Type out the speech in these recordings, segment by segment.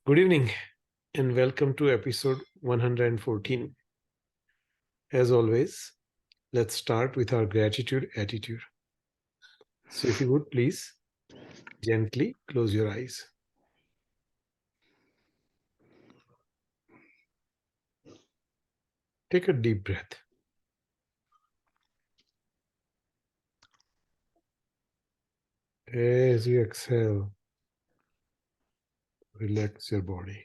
Good evening and welcome to episode 114. As always, let's start with our gratitude attitude. So, if you would please gently close your eyes. Take a deep breath. As you exhale, relax your body.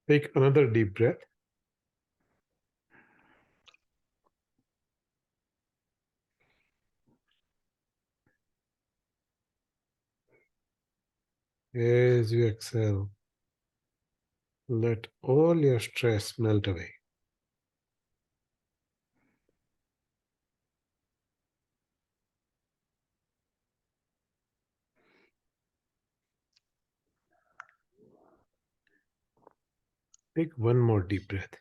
Take another deep breath. As you exhale, let all your stress melt away. Take one more deep breath.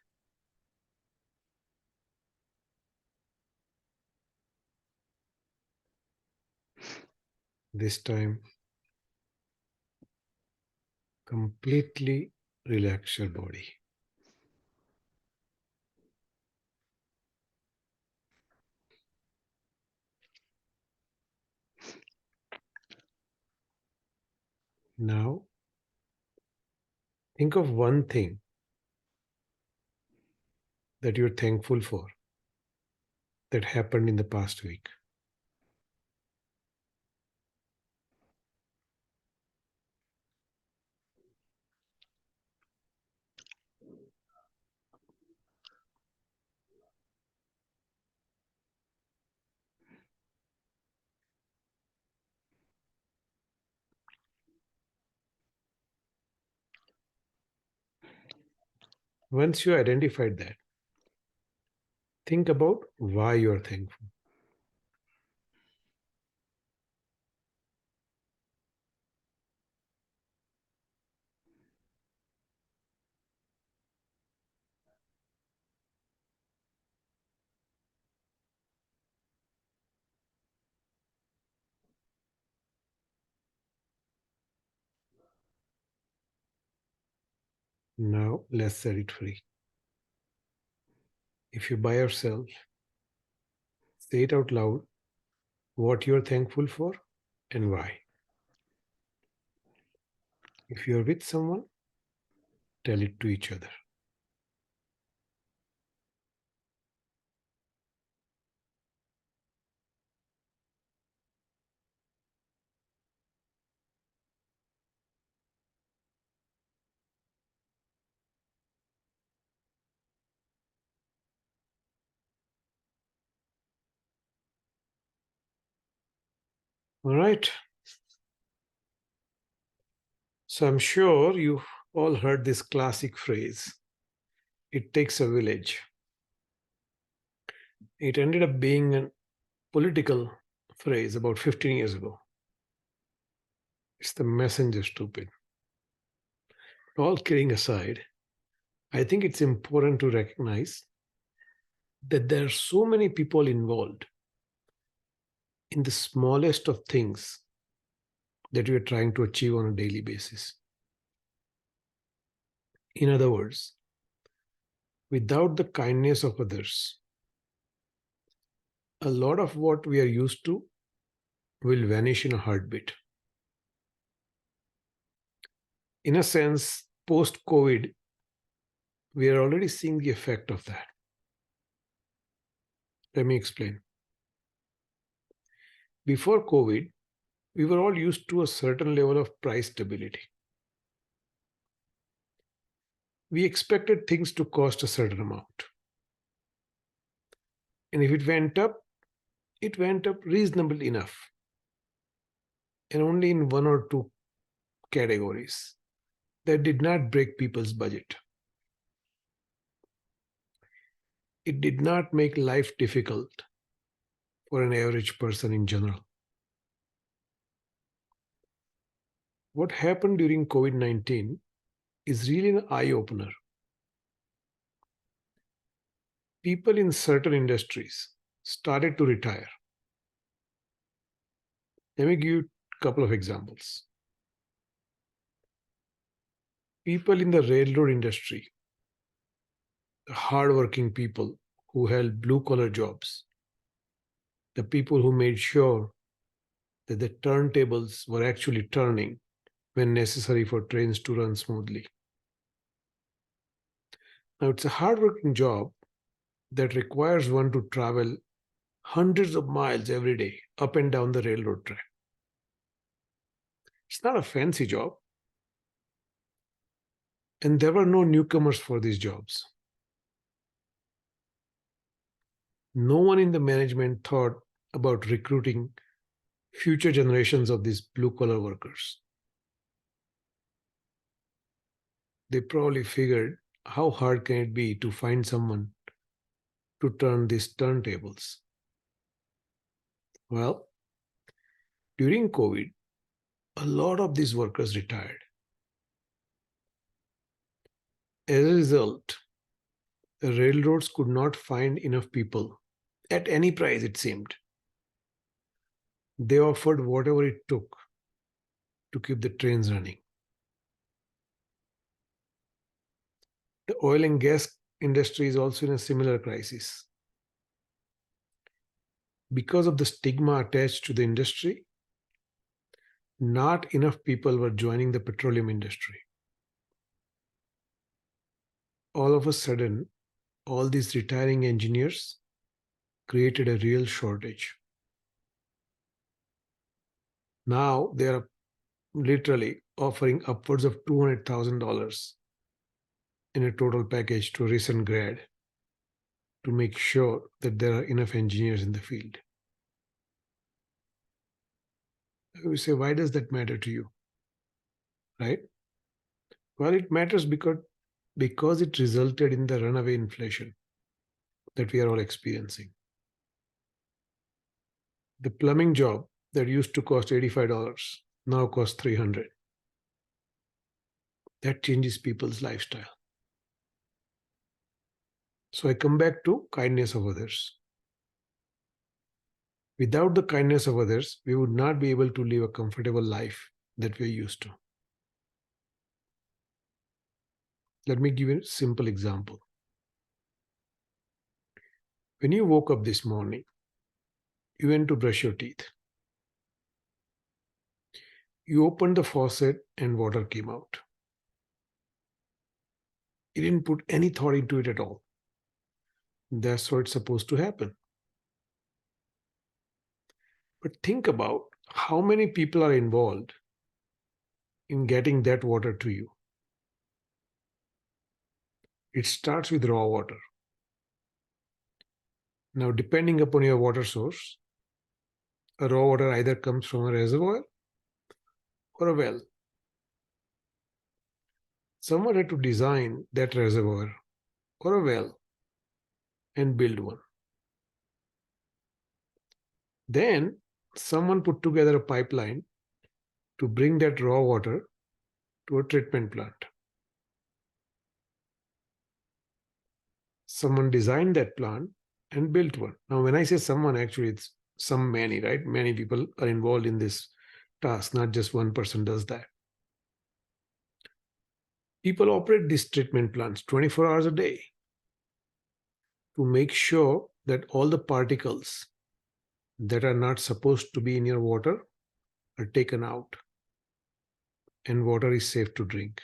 This time, completely relax your body. Now, think of one thing that you're thankful for that happened in the past week. Once you identified that, think about why you're thankful. Now let's set it free. If you're by yourself, say it out loud what you're thankful for and why. If you're with someone, tell it to each other. All right. So I'm sure you all heard this classic phrase, it takes a village. It ended up being a political phrase about 15 years ago. It's the messenger, stupid. All kidding aside, I think it's important to recognize that there are so many people involved in the smallest of things that we are trying to achieve on a daily basis. In other words, without the kindness of others, a lot of what we are used to will vanish in a heartbeat. In a sense, post COVID, we are already seeing the effect of that. Let me explain. Before COVID, we were all used to a certain level of price stability. We expected things to cost a certain amount. And if it went up reasonably enough. And only in one or two categories that did not break people's budget. It did not make life difficult for an average person in general. What happened during COVID-19 is really an eye opener. People in certain industries started to retire. Let me give you a couple of examples. People in the railroad industry, the hardworking people who held blue collar jobs, the people who made sure that the turntables were actually turning when necessary for trains to run smoothly. Now, it's a hardworking job that requires one to travel hundreds of miles every day up and down the railroad track. It's not a fancy job, and there were no newcomers for these jobs. No one in the management thought about recruiting future generations of these blue collar workers. They probably figured, how hard can it be to find someone to turn these turntables? Well, during COVID, a lot of these workers retired. As a result, the railroads could not find enough people at any price, it seemed. They offered whatever it took to keep the trains running. The oil and gas industry is also in a similar crisis. Because of the stigma attached to the industry, not enough people were joining the petroleum industry. All of a sudden, all these retiring engineers created a real shortage. Now they are literally offering upwards of $200,000 in a total package to a recent grad to make sure that there are enough engineers in the field. You say, why does that matter to you? Right? Well, it matters because it resulted in the runaway inflation that we are all experiencing. The plumbing job that used to cost $85 now costs $300. That changes people's lifestyle. So I come back to kindness of others. Without the kindness of others, we would not be able to live a comfortable life that we're used to. Let me give you a simple example. When you woke up this morning, you went to brush your teeth. You opened the faucet and water came out. You didn't put any thought into it at all. That's what's supposed to happen. But think about how many people are involved in getting that water to you. It starts with raw water. Now, depending upon your water source, a raw water either comes from a reservoir or a well. Someone had to design that reservoir or a well and build one. Then someone put together a pipeline to bring that raw water to a treatment plant. Someone designed that plant and built one. Now, when I say someone, actually, it's many, right? Many people are involved in this task, not just one person does that. People operate these treatment plants 24 hours a day to make sure that all the particles that are not supposed to be in your water are taken out and water is safe to drink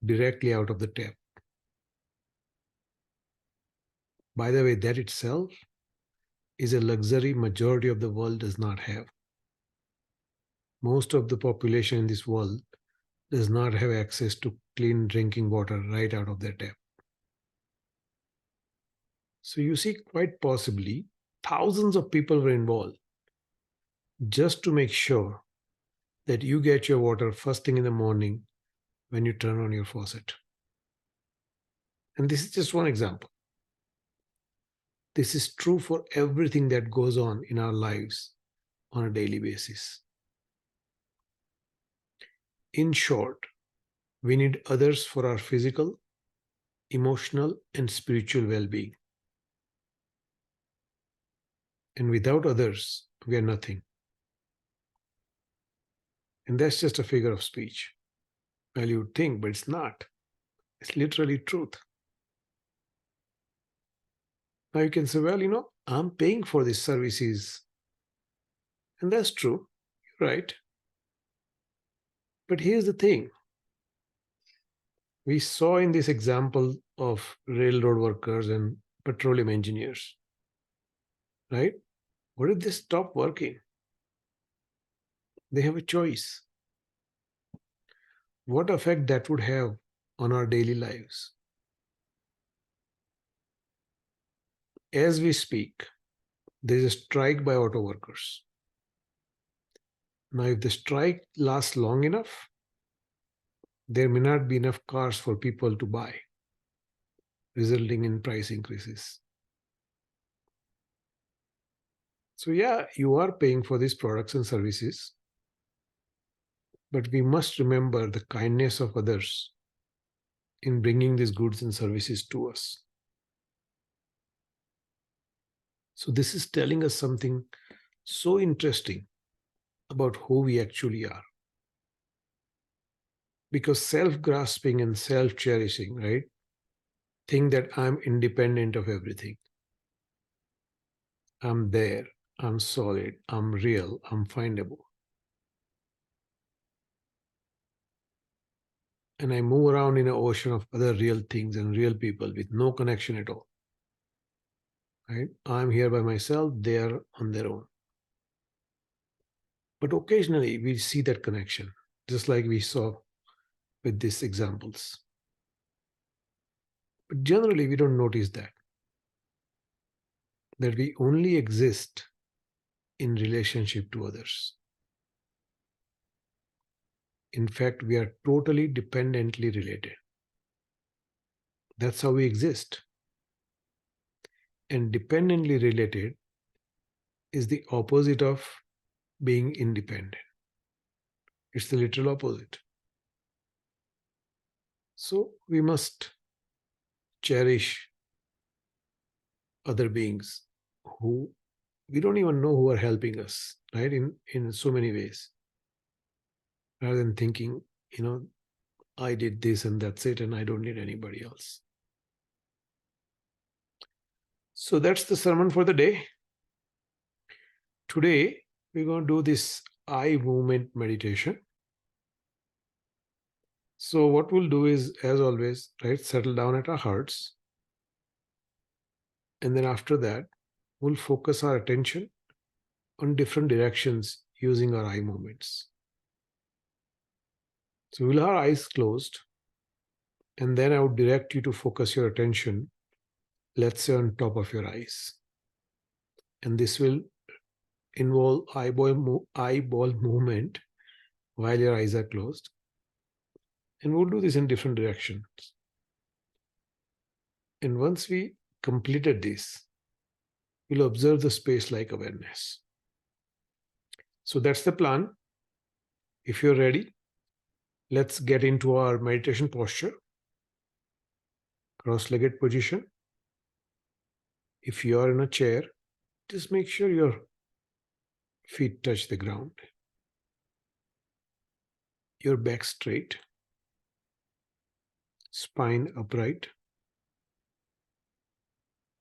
directly out of the tap. By the way, that itself is a luxury majority of the world does not have. Most of the population in this world does not have access to clean drinking water right out of their tap. So you see, quite possibly, thousands of people were involved just to make sure that you get your water first thing in the morning when you turn on your faucet. And this is just one example. This is true for everything that goes on in our lives on a daily basis. In short, we need others for our physical, emotional, and spiritual well being. And without others, we are nothing. And that's just a figure of speech. Well, you would think, but it's not. It's literally truth. Now you can say, well, I'm paying for these services. And that's true. You're right. But here's the thing we saw in this example of railroad workers and petroleum engineers, right? What if they stop working? They have a choice. What effect that would have on our daily lives? As we speak, there is a strike by auto workers. Now, if the strike lasts long enough, there may not be enough cars for people to buy, resulting in price increases. So, yeah, you are paying for these products and services, but we must remember the kindness of others in bringing these goods and services to us. So, this is telling us something so interesting about who we actually are. Because self grasping and self cherishing, right, think that I'm independent of everything. I'm there, I'm solid, I'm real, I'm findable. And I move around in an ocean of other real things and real people with no connection at all. Right? I'm here by myself, they are on their own. But occasionally we see that connection, just like we saw with these examples. But generally we don't notice that we only exist in relationship to others. In fact, we are totally dependently related. That's how we exist. And dependently related is the opposite of being independent. It's the literal opposite. So we must cherish other beings who we don't even know who are helping us, right? In so many ways. Rather than thinking, I did this and that's it, and I don't need anybody else. So that's the sermon for the day. Today, we're going to do this eye movement meditation. So, what we'll do is, as always, right, settle down at our hearts. And then after that, we'll focus our attention on different directions using our eye movements. So, we'll have our eyes closed. And then I would direct you to focus your attention, let's say, on top of your eyes. And this will involve eyeball movement while your eyes are closed. And we'll do this in different directions. And once we completed this, we'll observe the space like awareness. So that's the plan. If you're ready, let's get into our meditation posture, cross-legged position. If you are in a chair, just make sure your feet touch the ground, your back straight, spine upright,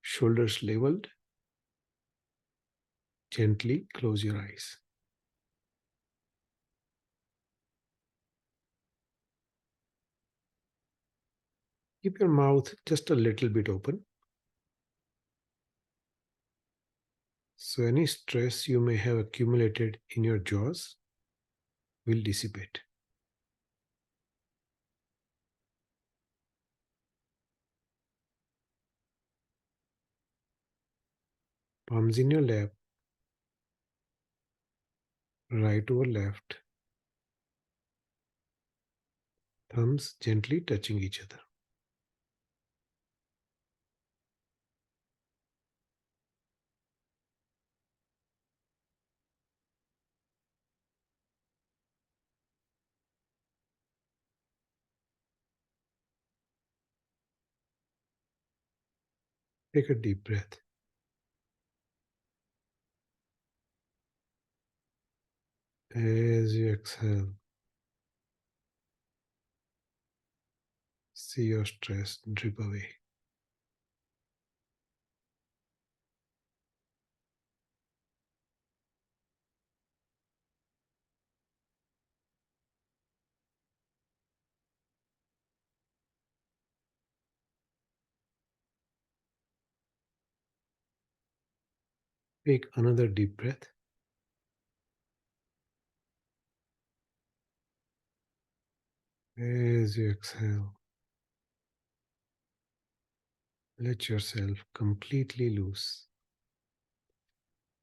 shoulders leveled. Gently close your eyes. Keep your mouth just a little bit open, so any stress you may have accumulated in your jaws will dissipate. Palms in your lap, right over left, thumbs gently touching each other. Take a deep breath. As you exhale, see your stress drip away. Take another deep breath. As you exhale, let yourself completely loose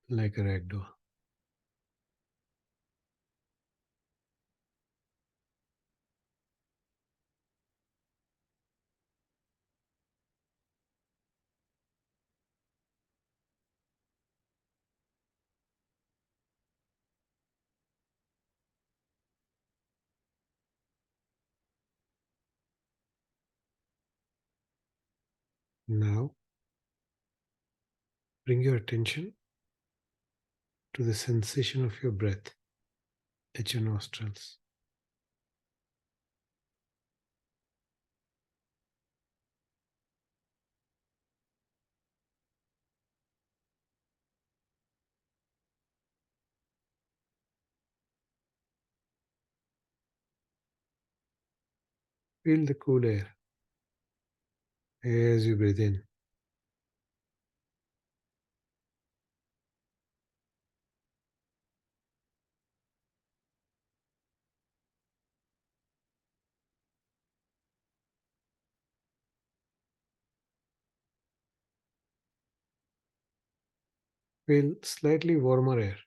like a ragdoll. Now, bring your attention to the sensation of your breath at your nostrils. Feel the cool air as you breathe in. Feel slightly warmer air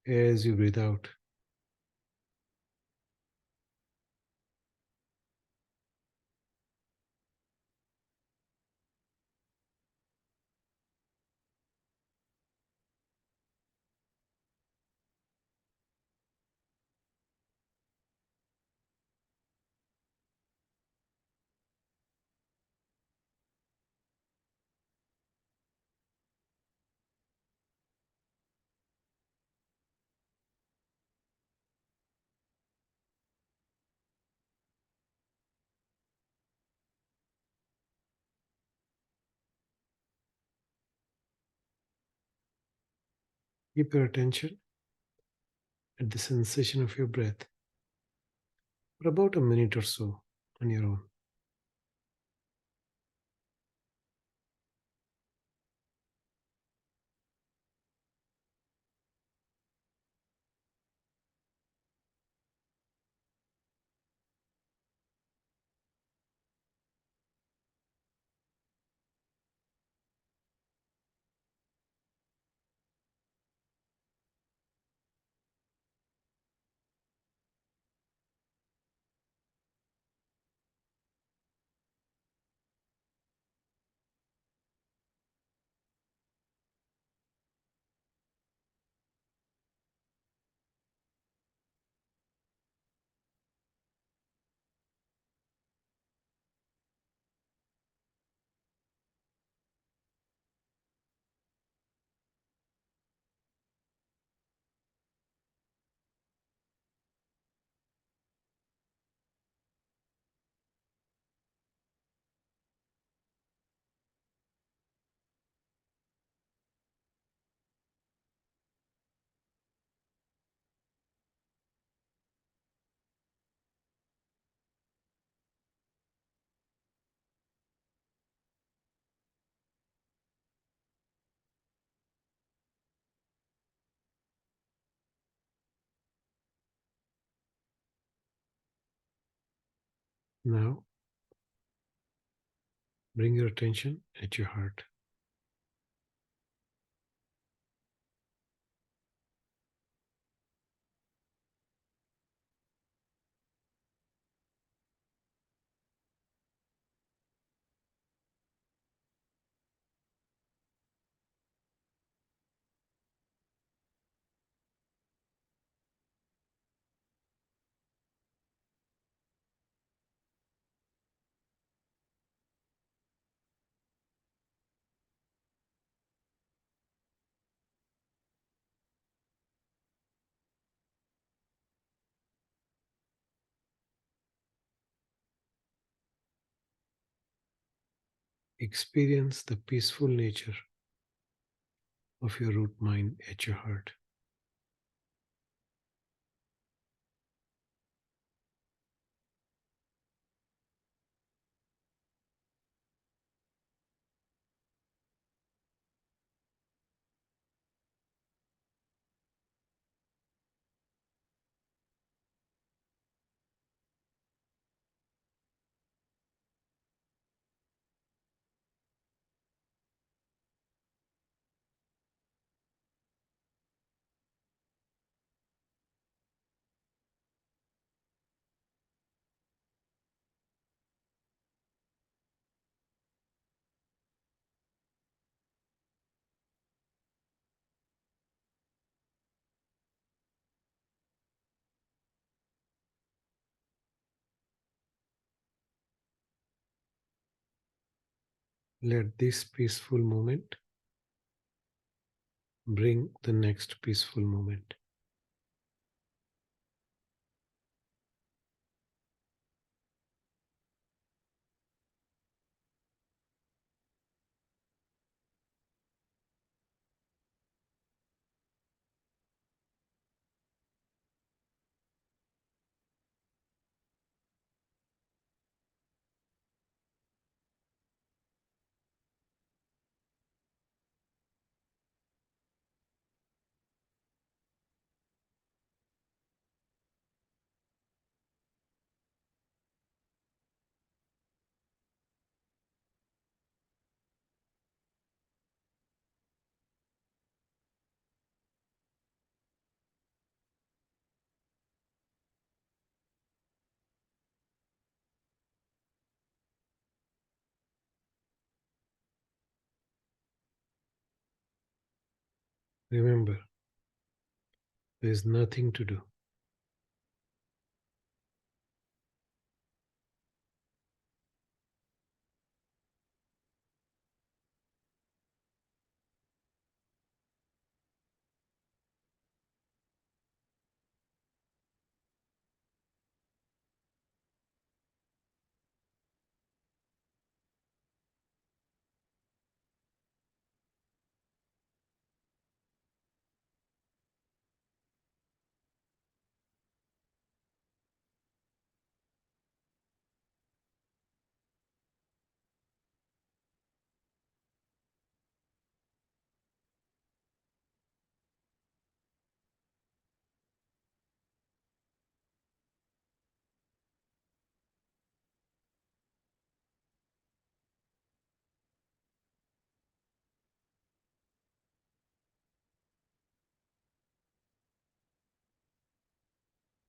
as you breathe out. Keep your attention at the sensation of your breath for about a minute or so on your own. Now, bring your attention at your heart. Experience the peaceful nature of your root mind at your heart. Let this peaceful moment bring the next peaceful moment. Remember, there is nothing to do.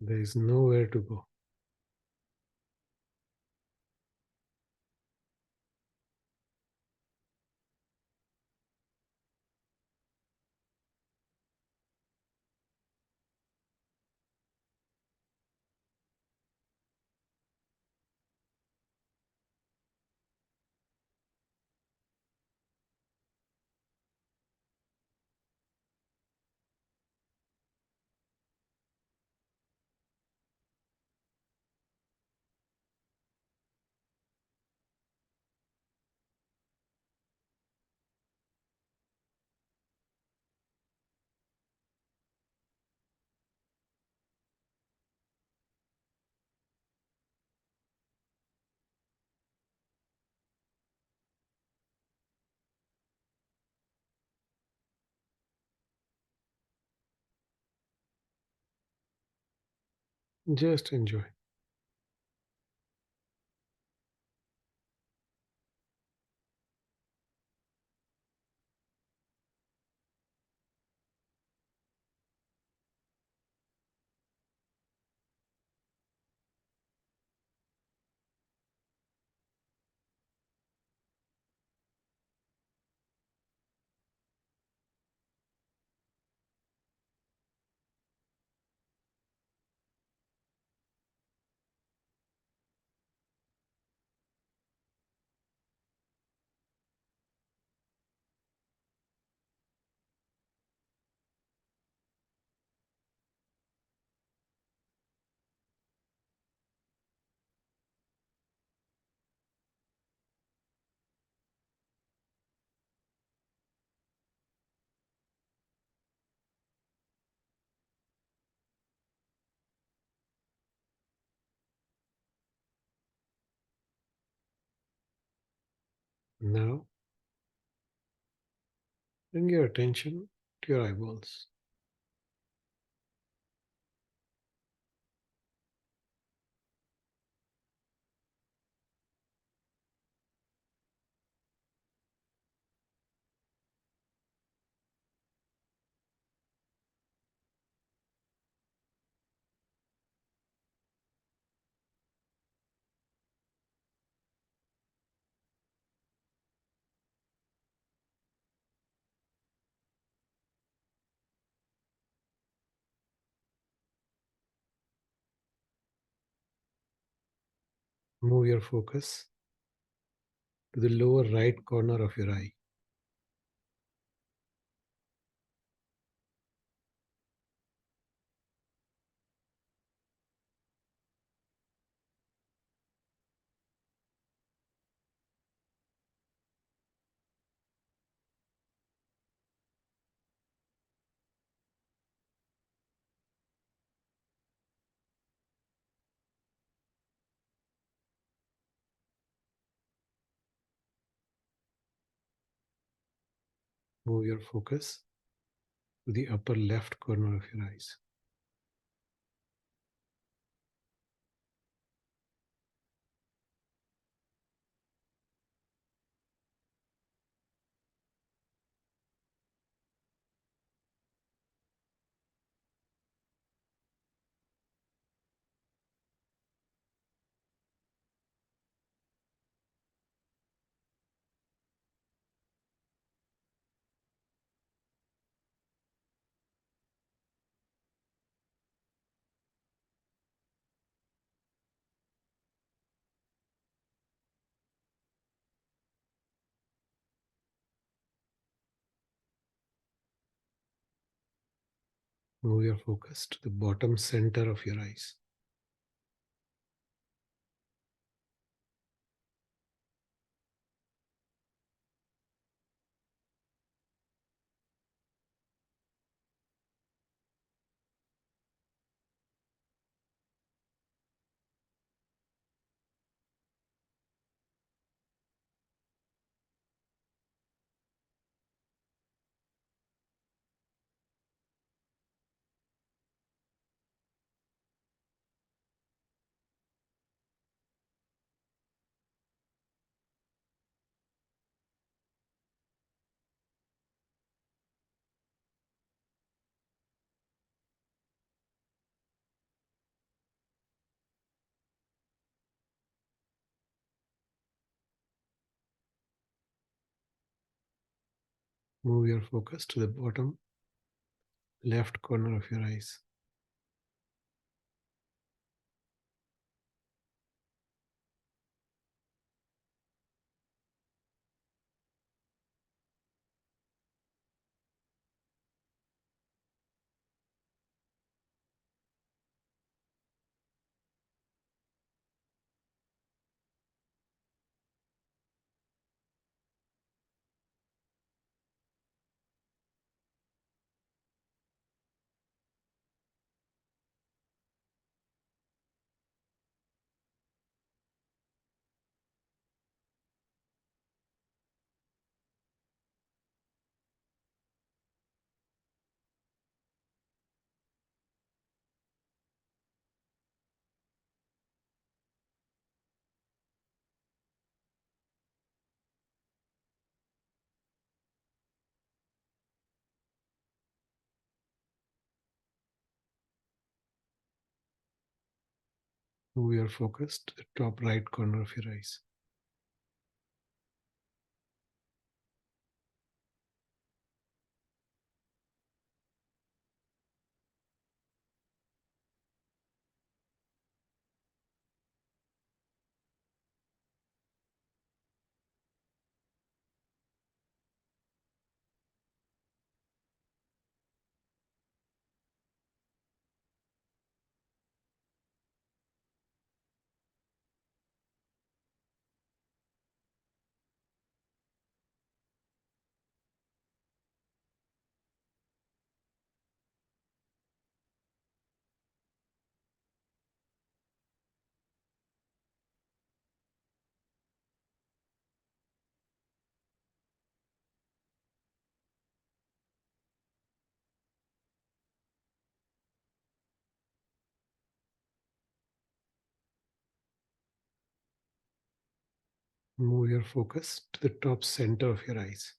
There is nowhere to go. Just enjoy. Now, bring your attention to your eyeballs. Move your focus to the lower right corner of your eye. Move your focus to the upper left corner of your eyes. Move your focus to the bottom center of your eyes. Move your focus to the bottom left corner of your eyes. Move your focus to the top right corner of your eyes. Move your focus to the top center of your eyes.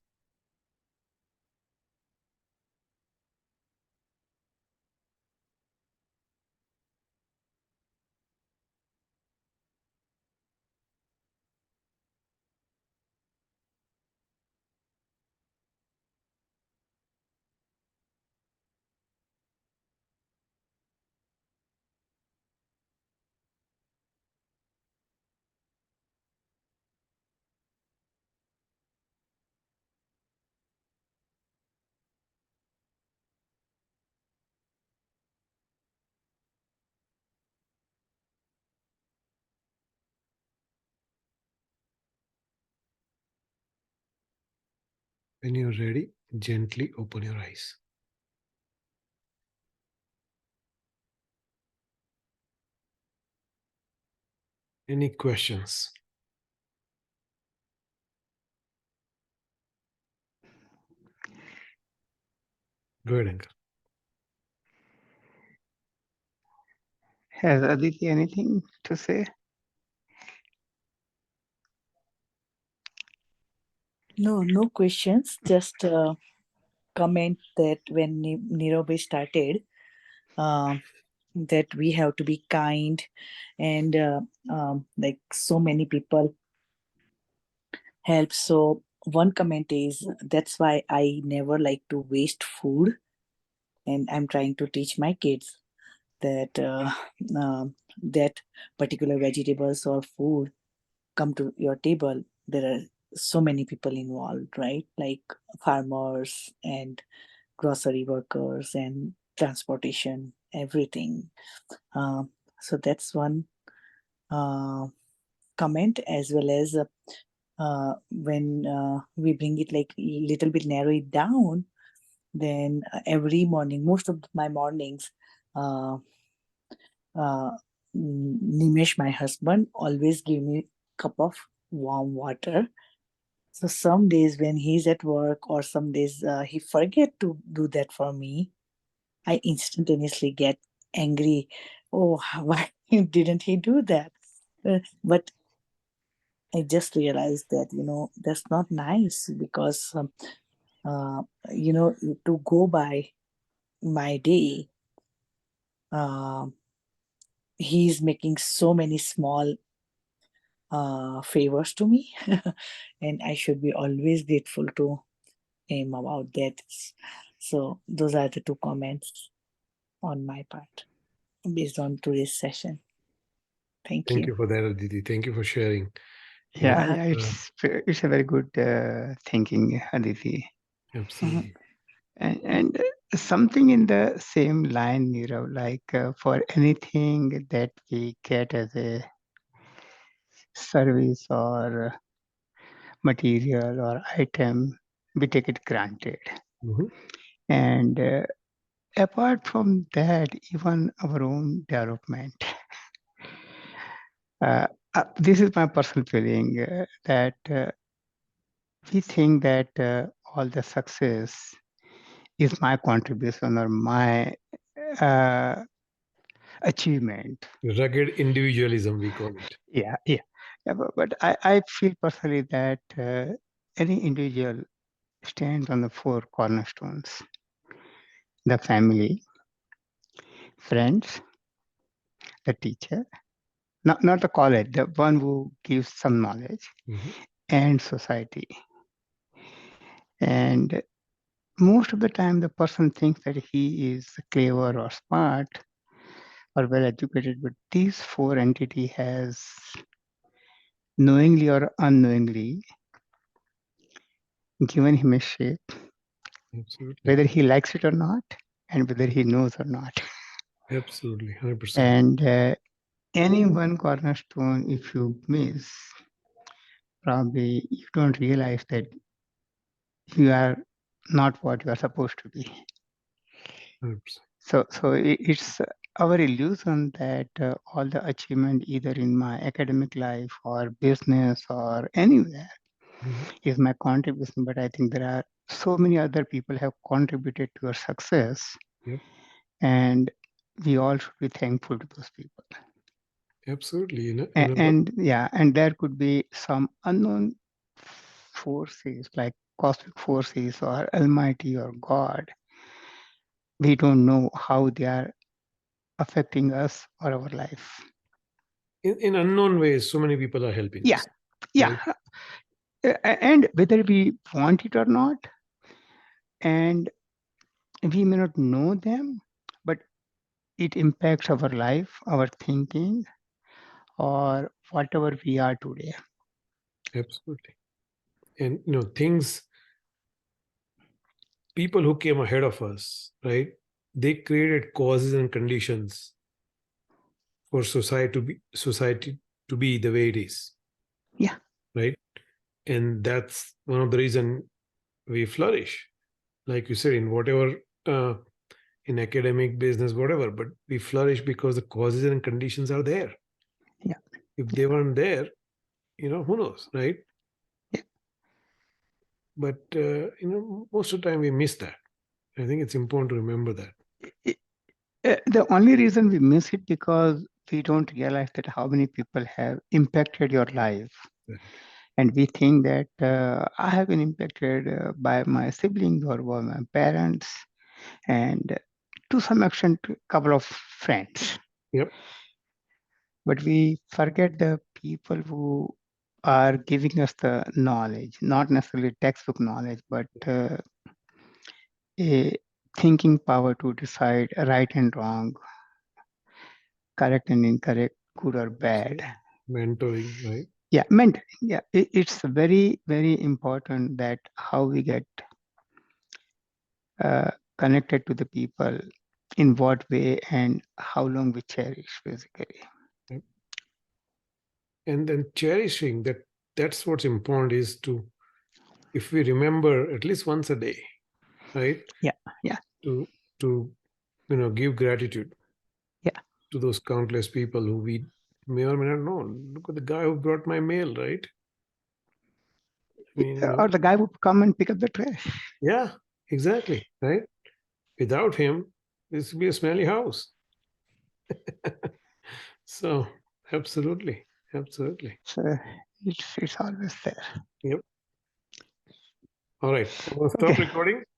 When you're ready, gently open your eyes. Any questions? Go ahead, Ankur. Has Aditi anything to say? No, no questions. Just comment that when Nirabai started, uh, that we have to be kind, and like so many people help. So one comment is that's why I never like to waste food, and I'm trying to teach my kids that that particular vegetables or food come to your table, there are so many people involved, right? Like farmers and grocery workers and transportation, everything. Uh, so that's one uh, comment, as well as when we bring it like little bit narrow it down, then every morning, most of my mornings, uh, uh, Nimesh, my husband, always give me cup of warm water. So some days when he's at work or some days he forget to do that for me, I instantaneously get angry. Oh, why didn't he do that? But I just realized that, that's not nice because, uh, to go by my day, uh, he's making so many small favors to me. And I should be always grateful to him about that. So those are the two comments on my part based on today's session. Thank Thank you. you for that, Aditi. Thank you for sharing. Yeah, Uh, yeah, it's a very good thinking, Aditi. mhm. Absolutely. And something in the same line, like for anything that we get as a service or material or item, we take it granted. Mhm. And apart from that, even our own development. Uh, this is my personal feeling that we think that all the success is my contribution or my uh, achievement. Rugged individualism, we call it. Yeah, yeah. Yeah, but I feel personally that any individual stands on the four cornerstones: the family, friends, the teacher, not the college, the one who gives some knowledge, Mhm. and society. And most of the time, the person thinks that he is clever or smart or well educated, but these four entity has knowingly or unknowingly given him a shape, Absolutely. whether he likes it or not, and whether he knows or not. Absolutely. 100%. And any one cornerstone, if you miss, probably you don't realize that you are not what you are supposed to be. 100%. So it's our illusion that all the achievement, either in my academic life or business or anywhere, Mhm. is my contribution. But I think there are so many other people have contributed to your success, Yep. and we all should be thankful to those people. Absolutely. And yeah, and there could be some unknown forces like cosmic forces or Almighty or God. We don't know how they are affecting us or our life. in unknown ways, so many people are helping Yeah, us. yeah. Right? And whether we want it or not, and we may not know them, but it impacts our life, our thinking, or whatever we are today. Absolutely. And things, people who came ahead of us, right? They created causes and conditions for society to be the way it is. Yeah. Right. And that's one of the reason we flourish, like you said, in whatever, uh, in academic, business, whatever, but we flourish because the causes and conditions are there. Yeah. If they weren't there, who knows, right? Yeah. But most of the time we miss that. I think it's important to remember that. The only reason we miss it because we don't realize that how many people have impacted your life. Right. And we think that I have been impacted by my siblings or by my parents, and to some extent, a couple of friends. Yep. But we forget the people who are giving us the knowledge, not necessarily textbook knowledge, but a thinking power to decide right and wrong, correct and incorrect, good or bad. Mentoring, right? Yeah, mentoring. Yeah, it's very, very important that how we get connected to the people, in what way, and how long we cherish, basically. Yep. And then cherishing that's what's important, is to, if we remember at least once a day, right? Yeah, yeah, To give gratitude yeah. to those countless people who we may or may not know. Look at the guy who brought my mail, right? I mean, Or the guy would come and pick up the trash. yeah, exactly, right? Without him, this would be a smelly house. So, absolutely, absolutely. So it's always there. Yep. All right, I'm going to stop Okay. recording.